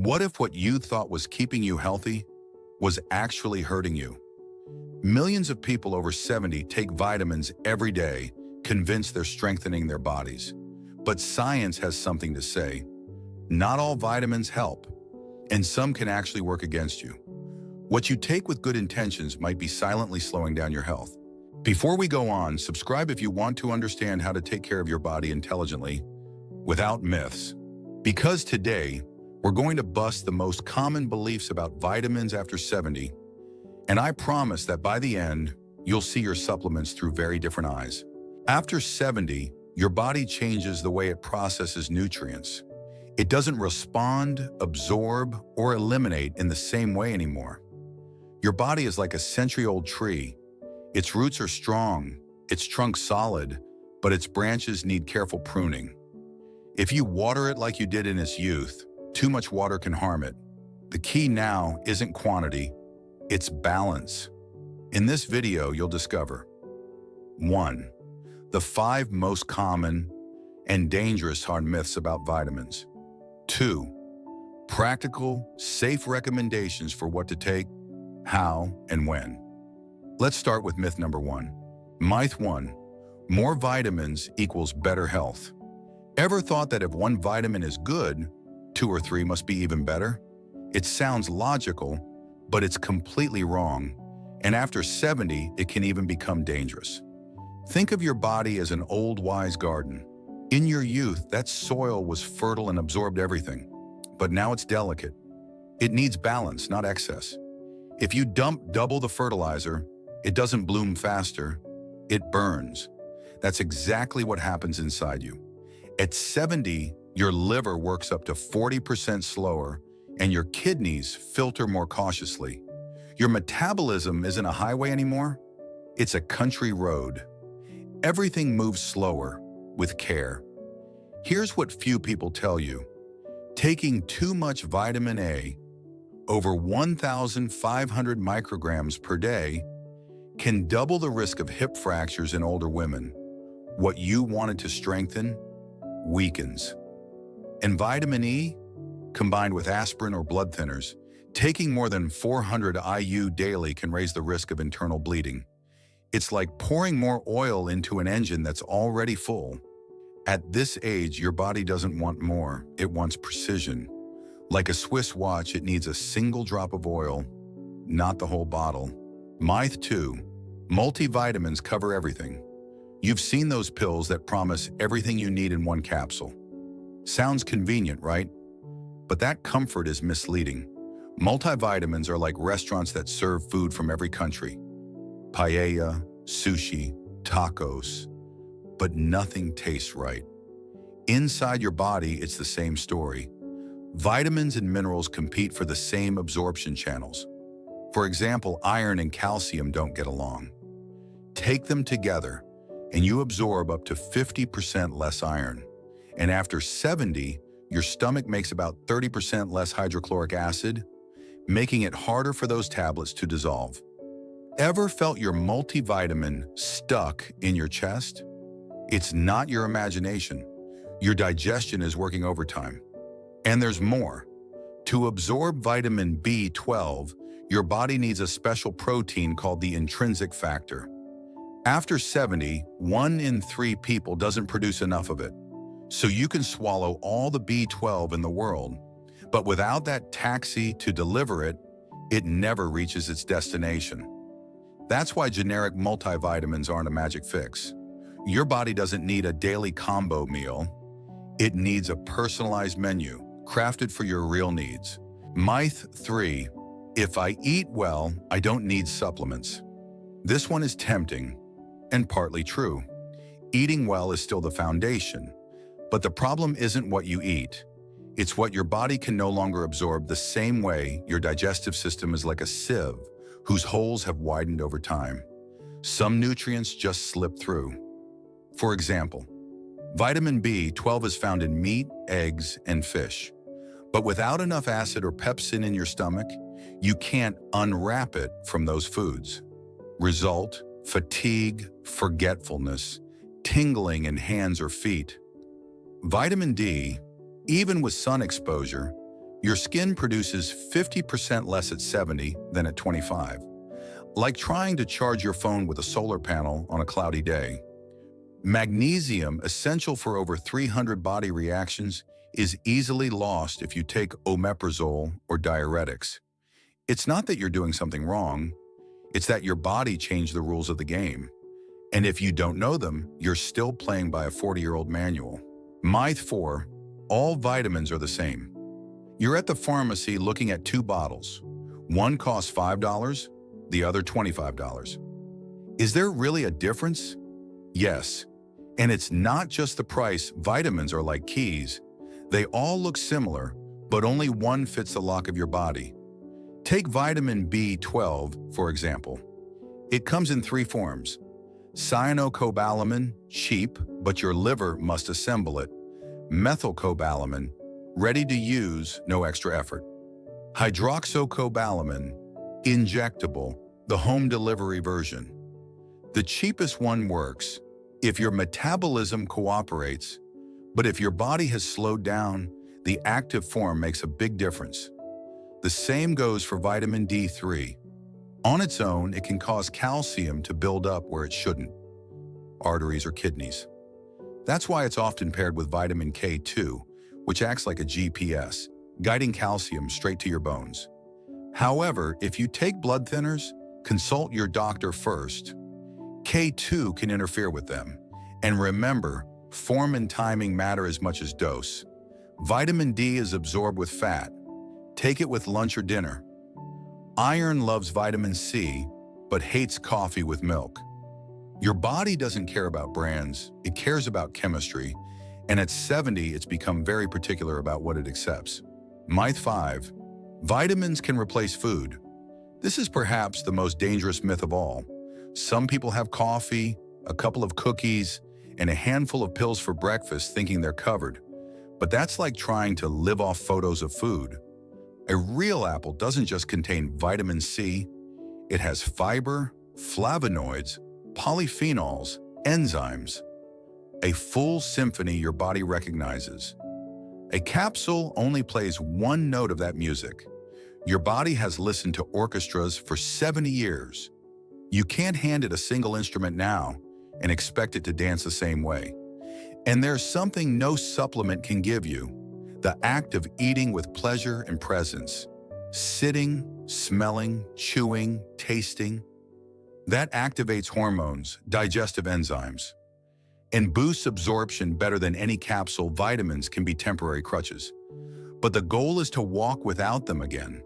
What if what you thought was keeping you healthy was actually hurting you? Millions of people over 70 take vitamins every day, convinced they're strengthening their bodies. But science has something to say. Not all vitamins help, and some can actually work against you. What you take with good intentions might be silently slowing down your health. Before we go on, subscribe if you want to understand how to take care of your body intelligently, without myths. Because today, we're going to bust the most common beliefs about vitamins after 70, and I promise that by the end, you'll see your supplements through very different eyes. After 70, your body changes the way it processes nutrients. It doesn't respond, absorb, or eliminate in the same way anymore. Your body is like a century-old tree. Its roots are strong, its trunk solid, but its branches need careful pruning. If you water it like you did in its youth, too much water can harm it. The key now isn't quantity, it's balance. In this video, you'll discover 1. The 5 most common and dangerous hard myths about vitamins. 2. Practical, safe recommendations for what to take, how, and when. Let's start with myth number 1. Myth 1. More vitamins equals better health. Ever thought that if one vitamin is good, 2 or 3 must be even better? It sounds logical, but it's completely wrong. And after 70, it can even become dangerous. Think of your body as an old, wise garden. In your youth, that soil was fertile and absorbed everything. But now it's delicate. It needs balance, not excess. If you dump double the fertilizer, it doesn't bloom faster, it burns. That's exactly what happens inside you. At 70, your liver works up to 40% slower, and your kidneys filter more cautiously. Your metabolism isn't a highway anymore, it's a country road. Everything moves slower, with care. Here's what few people tell you. Taking too much vitamin A, over 1,500 micrograms per day, can double the risk of hip fractures in older women. What you wanted to strengthen weakens. And vitamin E, combined with aspirin or blood thinners, taking more than 400 IU daily can raise the risk of internal bleeding. It's like pouring more oil into an engine that's already full. At this age, your body doesn't want more, it wants precision. Like a Swiss watch, it needs a single drop of oil, not the whole bottle. Myth 2. Multivitamins cover everything. You've seen those pills that promise everything you need in one capsule. Sounds convenient, right? But that comfort is misleading. Multivitamins are like restaurants that serve food from every country. Paella, sushi, tacos, but nothing tastes right. Inside your body, it's the same story. Vitamins and minerals compete for the same absorption channels. For example, iron and calcium don't get along. Take them together, and you absorb up to 50% less iron. And after 70, your stomach makes about 30% less hydrochloric acid, making it harder for those tablets to dissolve. Ever felt your multivitamin stuck in your chest? It's not your imagination. Your digestion is working overtime. And there's more. To absorb vitamin B12, your body needs a special protein called the intrinsic factor. After 70, 1 in 3 people doesn't produce enough of it. So you can swallow all the B12 in the world, but without that taxi to deliver it, it never reaches its destination. That's why generic multivitamins aren't a magic fix. Your body doesn't need a daily combo meal. It needs a personalized menu, crafted for your real needs. Myth 3. If I eat well, I don't need supplements. This one is tempting and partly true. Eating well is still the foundation. But the problem isn't what you eat. It's what your body can no longer absorb the same way your digestive system is like a sieve whose holes have widened over time. Some nutrients just slip through. For example, vitamin B12 is found in meat, eggs, and fish. But without enough acid or pepsin in your stomach, you can't unwrap it from those foods. Result: fatigue, forgetfulness, tingling in hands or feet. Vitamin D, even with sun exposure, Your skin produces 50% less at 70 than at 25. Like trying to charge your phone with a solar panel on a cloudy day. Magnesium, essential for over 300 body reactions, is easily lost if you take omeprazole or diuretics. It's not that you're doing something wrong, it's that your body changed the rules of the game. And if you don't know them, you're still playing by a 40-year-old manual. Myth 4, all vitamins are the same. You're at the pharmacy looking at two bottles. One costs $5, the other $25. Is there really a difference? Yes. And it's not just the price. Vitamins are like keys. They all look similar, but only one fits the lock of your body. Take vitamin B12, for example. It comes in three forms. Cyanocobalamin, cheap, but your liver must assemble it. Methylcobalamin, ready to use, no extra effort. Hydroxycobalamin, injectable, the home delivery version. The cheapest one works if your metabolism cooperates, but if your body has slowed down, the active form makes a big difference. The same goes for vitamin D3. On its own, it can cause calcium to build up where it shouldn't, arteries or kidneys. That's why it's often paired with vitamin K2, which acts like a GPS, guiding calcium straight to your bones. However, if you take blood thinners, consult your doctor first. K2 can interfere with them. And remember, form and timing matter as much as dose. Vitamin D is absorbed with fat. Take it with lunch or dinner. Iron loves vitamin C, but hates coffee with milk. Your body doesn't care about brands, it cares about chemistry, and at 70, it's become very particular about what it accepts. Myth 5, vitamins can replace food. This is perhaps the most dangerous myth of all. Some people have coffee, a couple of cookies, and a handful of pills for breakfast thinking they're covered. But that's like trying to live off photos of food. A real apple doesn't just contain vitamin C, it has fiber, flavonoids, polyphenols, enzymes. A full symphony your body recognizes. A capsule only plays one note of that music. Your body has listened to orchestras for 70 years. You can't hand it a single instrument now and expect it to dance the same way. And there's something no supplement can give you: the act of eating with pleasure and presence. Sitting, smelling, chewing, tasting. That activates hormones, digestive enzymes, and boosts absorption better than any capsule. Vitamins can be temporary crutches, but the goal is to walk without them again.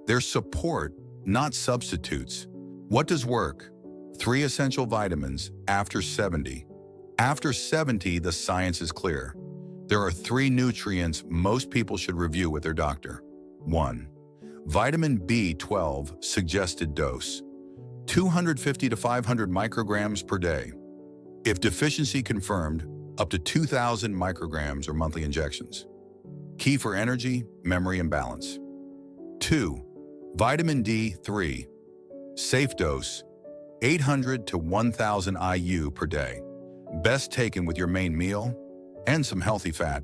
They're support, not substitutes. What does work? 3 essential vitamins after 70. After 70, the science is clear. There are 3 nutrients most people should review with their doctor. 1. Vitamin B12 suggested dose: 250 to 500 micrograms per day. If deficiency confirmed, up to 2,000 micrograms or monthly injections. Key for energy, memory, and balance. 2. Vitamin D3. Safe dose: 800 to 1,000 IU per day. Best taken with your main meal and some healthy fat.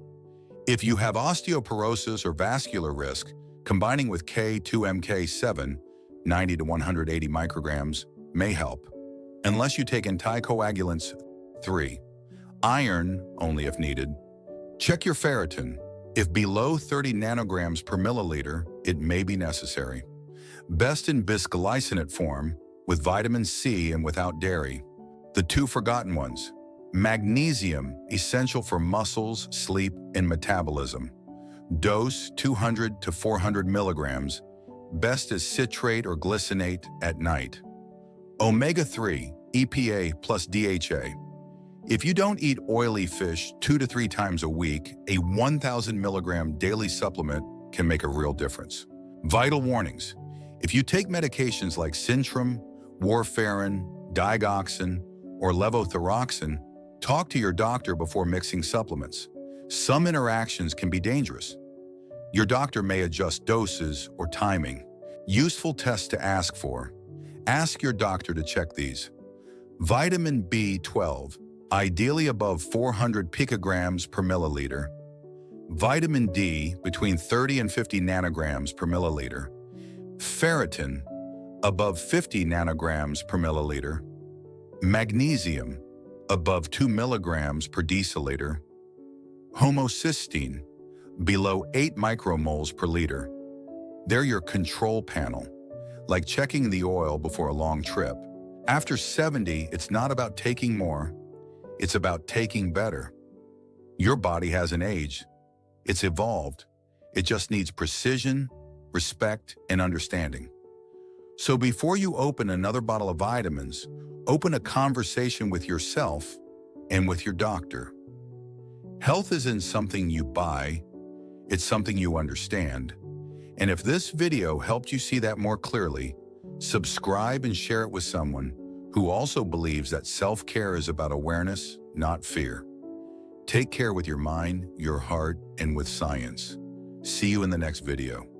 If you have osteoporosis or vascular risk, combining with K2MK7, 90 to 180 micrograms, may help, unless you take anticoagulants. 3. Iron, only if needed. Check your ferritin. If below 30 nanograms per milliliter, it may be necessary. Best in bisglycinate form, with vitamin C and without dairy. The 2 forgotten ones. Magnesium, essential for muscles, sleep, and metabolism. Dose 200 to 400 milligrams. Best as citrate or glycinate at night. Omega-3, EPA plus DHA. If you don't eat oily fish 2 to 3 times a week, a 1,000 milligram daily supplement can make a real difference. Vital warnings. If you take medications like Centrum, warfarin, digoxin, or levothyroxine, talk to your doctor before mixing supplements. Some interactions can be dangerous. Your doctor may adjust doses or timing. Useful tests to ask for. Ask your doctor to check these. Vitamin B12, ideally above 400 picograms per milliliter. vitamin D between 30 and 50 nanograms per milliliter, ferritin above 50 nanograms per milliliter, magnesium above 2 milligrams per deciliter, homocysteine below 8 micromoles per liter. They're your control panel, like checking the oil before a long trip. After 70, it's not about taking more, it's about taking better. Your body hasn't aged, it's evolved. It just needs precision, respect, and understanding. So before you open another bottle of vitamins, open a conversation with yourself and with your doctor. Health isn't something you buy, it's something you understand. And if this video helped you see that more clearly, subscribe and share it with someone who also believes that self-care is about awareness, not fear. Take care with your mind, your heart, and with science. See you in the next video.